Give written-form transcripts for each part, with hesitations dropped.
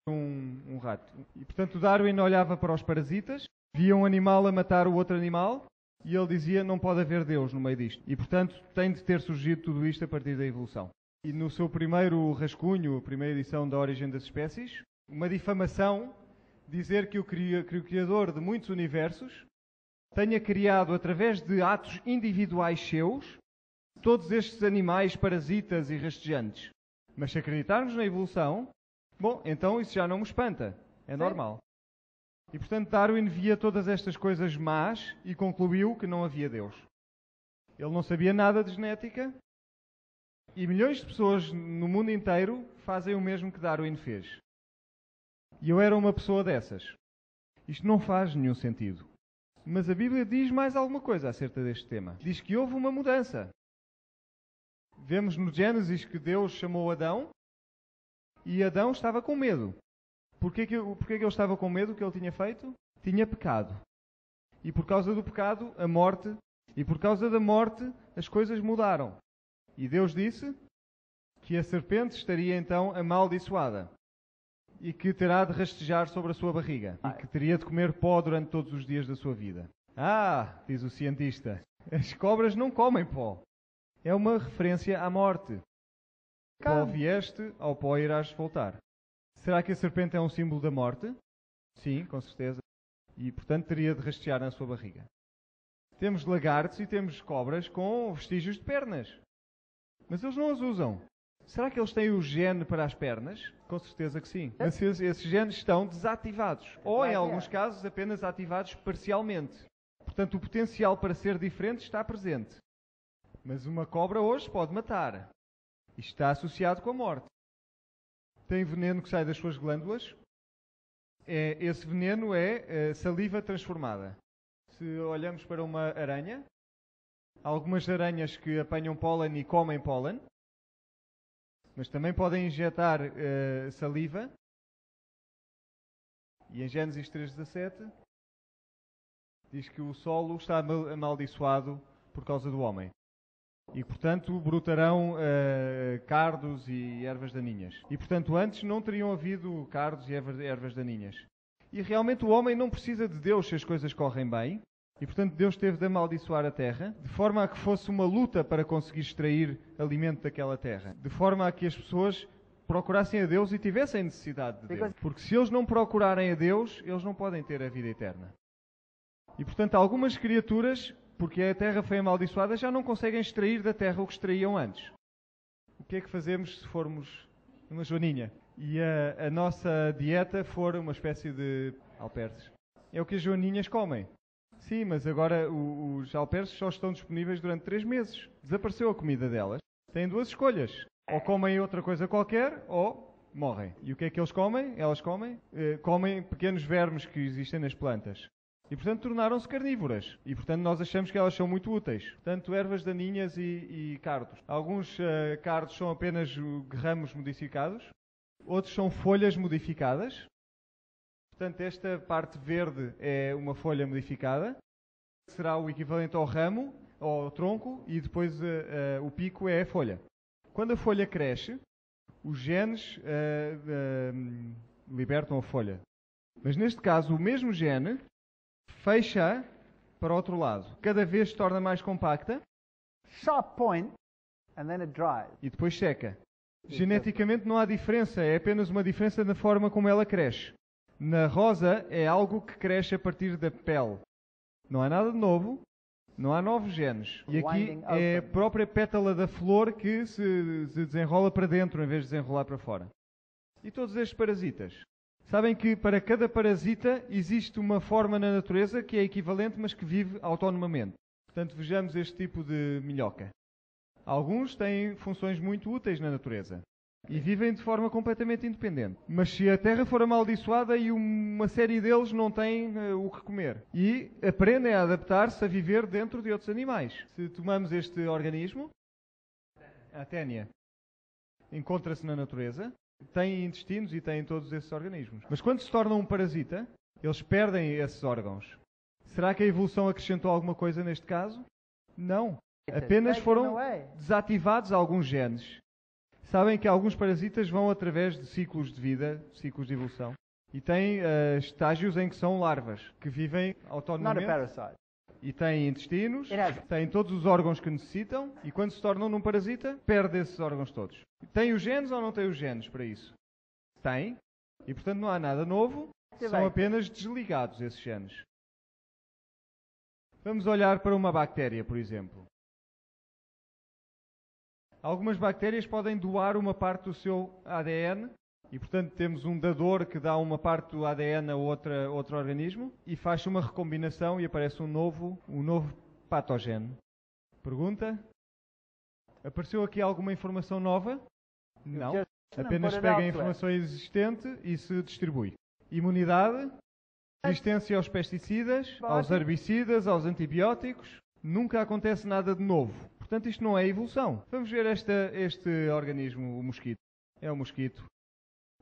um rato. E, portanto, Darwin olhava para os parasitas, via um animal a matar o outro animal, e ele dizia, não pode haver Deus no meio disto. E, portanto, tem de ter surgido tudo isto a partir da evolução. E no seu primeiro rascunho, a primeira edição da Origem das Espécies, uma difamação, dizer que o Criador de muitos universos tenha criado, através de atos individuais seus, todos estes animais parasitas e rastejantes. Mas se acreditarmos na evolução, bom, então isso já não me espanta. É normal. E, portanto, Darwin via todas estas coisas más e concluiu que não havia Deus. Ele não sabia nada de genética e milhões de pessoas no mundo inteiro fazem o mesmo que Darwin fez. E eu era uma pessoa dessas. Isto não faz nenhum sentido. Mas a Bíblia diz mais alguma coisa acerca deste tema. Diz que houve uma mudança. Vemos no Gênesis que Deus chamou Adão e Adão estava com medo. Porquê que ele estava com medo? O que ele tinha feito? Tinha pecado. E por causa do pecado, a morte. E por causa da morte, as coisas mudaram. E Deus disse que a serpente estaria então amaldiçoada. E que terá de rastejar sobre a sua barriga. E que teria de comer pó durante todos os dias da sua vida. Ah, diz o cientista, as cobras não comem pó. É uma referência à morte. Pó vieste, ao pó irás voltar. Será que a serpente é um símbolo da morte? Sim, com certeza. E, portanto, teria de rastejar na sua barriga. Temos lagartos e temos cobras com vestígios de pernas. Mas eles não as usam. Será que eles têm o gene para as pernas? Com certeza que sim. Mas esses genes estão desativados. Ou, em alguns casos, apenas ativados parcialmente. Portanto, o potencial para ser diferente está presente. Mas uma cobra hoje pode matar. Isto está associado com a morte. Tem veneno que sai das suas glândulas. Esse veneno é saliva transformada. Se olhamos para uma aranha, há algumas aranhas que apanham pólen e comem pólen, mas também podem injetar saliva. E em Gênesis 3:17 diz que o solo está amaldiçoado por causa do homem. E, portanto, brotarão cardos e ervas daninhas. E, portanto, antes não teriam havido cardos e ervas daninhas. E, realmente, o homem não precisa de Deus se as coisas correm bem. E, portanto, Deus teve de amaldiçoar a terra, de forma a que fosse uma luta para conseguir extrair alimento daquela terra. De forma a que as pessoas procurassem a Deus e tivessem necessidade de Deus. Porque se eles não procurarem a Deus, eles não podem ter a vida eterna. E, portanto, algumas criaturas, porque a terra foi amaldiçoada, já não conseguem extrair da terra o que extraíam antes. O que é que fazemos se formos uma joaninha e a nossa dieta for uma espécie de alperces? É o que as joaninhas comem. Sim, mas agora os alperces só estão disponíveis durante 3 meses. Desapareceu a comida delas. Têm 2 escolhas. Ou comem outra coisa qualquer, ou morrem. E o que é que eles comem? Elas comem? Comem pequenos vermes que existem nas plantas. E, portanto, tornaram-se carnívoras. E, portanto, nós achamos que elas são muito úteis. Portanto, ervas daninhas e cardos. Alguns cardos são apenas ramos modificados. Outros são folhas modificadas. Portanto, esta parte verde é uma folha modificada. Será o equivalente ao ramo, ao tronco, e depois o pico é a folha. Quando a folha cresce, os genes libertam a folha. Mas, neste caso, o mesmo gene fecha para o outro lado. Cada vez se torna mais compacta. Sharp point, and then it dries. E depois seca. Geneticamente não há diferença, é apenas uma diferença na forma como ela cresce. Na rosa é algo que cresce a partir da pele. Não há nada de novo, não há novos genes. E aqui é a própria pétala da flor que se desenrola para dentro em vez de desenrolar para fora. E todos estes parasitas. Sabem que para cada parasita existe uma forma na natureza que é equivalente, mas que vive autonomamente. Portanto, vejamos este tipo de minhoca. Alguns têm funções muito úteis na natureza e vivem de forma completamente independente. Mas se a terra for amaldiçoada e uma série deles não têm o que comer. E aprendem a adaptar-se a viver dentro de outros animais. Se tomamos este organismo, a ténia, encontra-se na natureza, tem intestinos e tem todos esses organismos. Mas quando se tornam um parasita, eles perdem esses órgãos. Será que a evolução acrescentou alguma coisa neste caso? Não. Apenas foram desativados alguns genes. Sabem que alguns parasitas vão através de ciclos de vida, ciclos de evolução, e têm estágios em que são larvas, que vivem Not a autonomamente, parasite. e têm intestinos, It has- têm todos os órgãos que necessitam, e quando se tornam num parasita, perde esses órgãos todos. Tem os genes ou não tem os genes para isso? Tem, e portanto não há nada novo, são apenas desligados esses genes. Vamos olhar para uma bactéria, por exemplo. Algumas bactérias podem doar uma parte do seu ADN e, portanto, temos um dador que dá uma parte do ADN a outro organismo e faz uma recombinação e aparece um novo patógeno. Pergunta? Apareceu aqui alguma informação nova? Não. Just Apenas put it pega a out there. informação existente e se distribui. Imunidade, resistência aos pesticidas, aos herbicidas, aos antibióticos. Nunca acontece nada de novo. Portanto, isto não é evolução. Vamos ver este organismo, o mosquito. É o mosquito.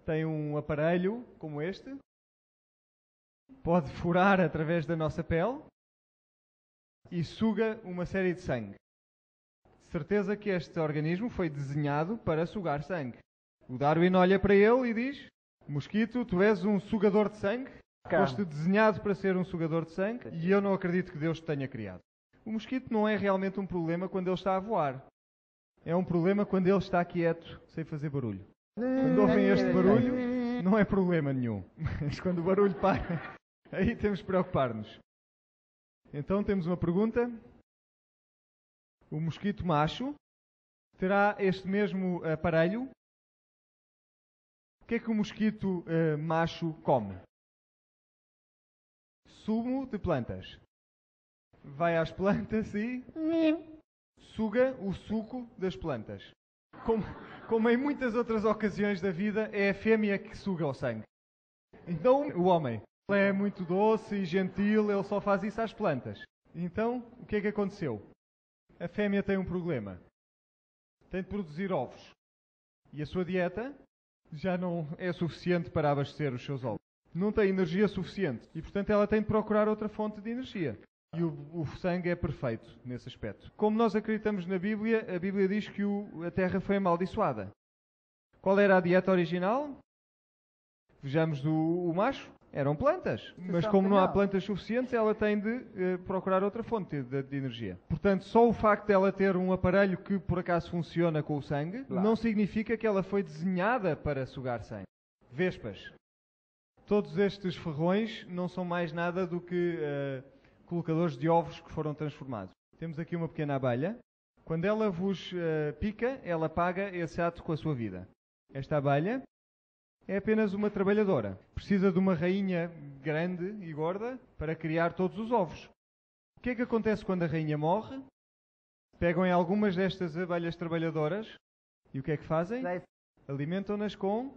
Tem um aparelho como este. Pode furar através da nossa pele e suga uma série de sangue. Certeza que este organismo foi desenhado para sugar sangue. O Darwin olha para ele e diz: mosquito, tu és um sugador de sangue? Foste desenhado para ser um sugador de sangue e eu não acredito que Deus te tenha criado. O mosquito não é realmente um problema quando ele está a voar. É um problema quando ele está quieto, sem fazer barulho. Quando ouvem este barulho, não é problema nenhum. Mas quando o barulho para, aí temos que preocupar-nos. Então temos uma pergunta. O mosquito macho terá este mesmo aparelho? O que é que o mosquito macho come? Sumo de plantas. Vai às plantas e suga o suco das plantas. Como em muitas outras ocasiões da vida, é a fêmea que suga o sangue. Então, o homem, ele é muito doce e gentil, ele só faz isso às plantas. Então, o que é que aconteceu? A fêmea tem um problema. Tem de produzir ovos. E a sua dieta já não é suficiente para abastecer os seus ovos. Não tem energia suficiente. E, portanto, ela tem de procurar outra fonte de energia. E o sangue é perfeito nesse aspecto. Como nós acreditamos na Bíblia, a Bíblia diz que a terra foi amaldiçoada. Qual era a dieta original? Vejamos o macho. Eram plantas. Mas como não há plantas suficientes, ela tem de procurar outra fonte de energia. Portanto, só o facto de ela ter um aparelho que por acaso funciona com o sangue, não significa que ela foi desenhada para sugar sangue. Vespas. Todos estes ferrões não são mais nada do que colocadores de ovos que foram transformados. Temos aqui uma pequena abelha. Quando ela vos pica, ela paga esse ato com a sua vida. Esta abelha é apenas uma trabalhadora. Precisa de uma rainha grande e gorda para criar todos os ovos. O que é que acontece quando a rainha morre? Pegam em algumas destas abelhas trabalhadoras e o que é que fazem? Alimentam-nas com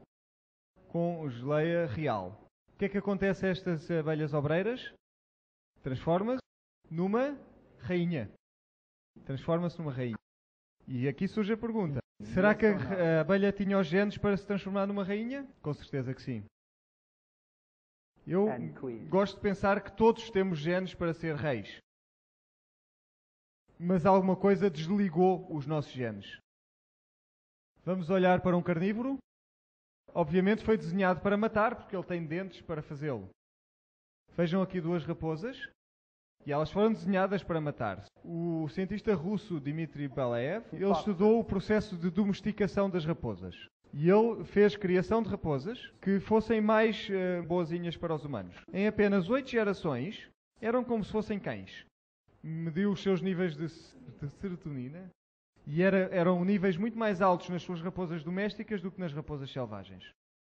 geleia real. O que é que acontece a estas abelhas obreiras? Transforma-se numa rainha. Transforma-se numa rainha. E aqui surge a pergunta. Será que a abelha tinha os genes para se transformar numa rainha? Com certeza que sim. Eu gosto de pensar que todos temos genes para ser reis. Mas alguma coisa desligou os nossos genes. Vamos olhar para um carnívoro. Obviamente foi desenhado para matar, porque ele tem dentes para fazê-lo. Vejam aqui duas raposas. E elas foram desenhadas para matar. O cientista russo Dmitry Belaev, ele estudou o processo de domesticação das raposas. E ele fez criação de raposas que fossem mais boazinhas para os humanos. Em apenas 8 gerações, eram como se fossem cães. Mediu os seus níveis de serotonina e eram níveis muito mais altos nas suas raposas domésticas do que nas raposas selvagens.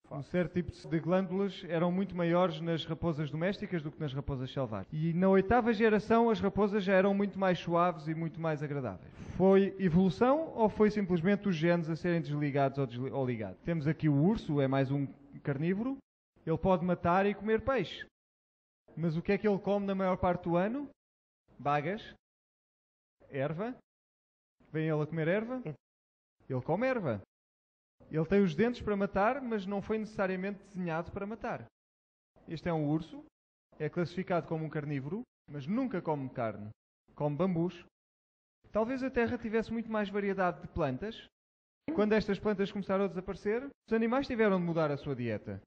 Um certo tipo de glândulas eram muito maiores nas raposas domésticas do que nas raposas selvagens. E na 8ª geração as raposas já eram muito mais suaves e muito mais agradáveis. Foi evolução ou foi simplesmente os genes a serem desligados ou ligados? Temos aqui o urso, é mais um carnívoro. Ele pode matar e comer peixe. Mas o que é que ele come na maior parte do ano? Bagas. Erva. Vem ele a comer erva? Ele come erva. Ele tem os dentes para matar, mas não foi necessariamente desenhado para matar. Este é um urso, é classificado como um carnívoro, mas nunca come carne. Come bambus. Talvez a Terra tivesse muito mais variedade de plantas Quando estas plantas começaram a desaparecer, os animais tiveram de mudar a sua dieta.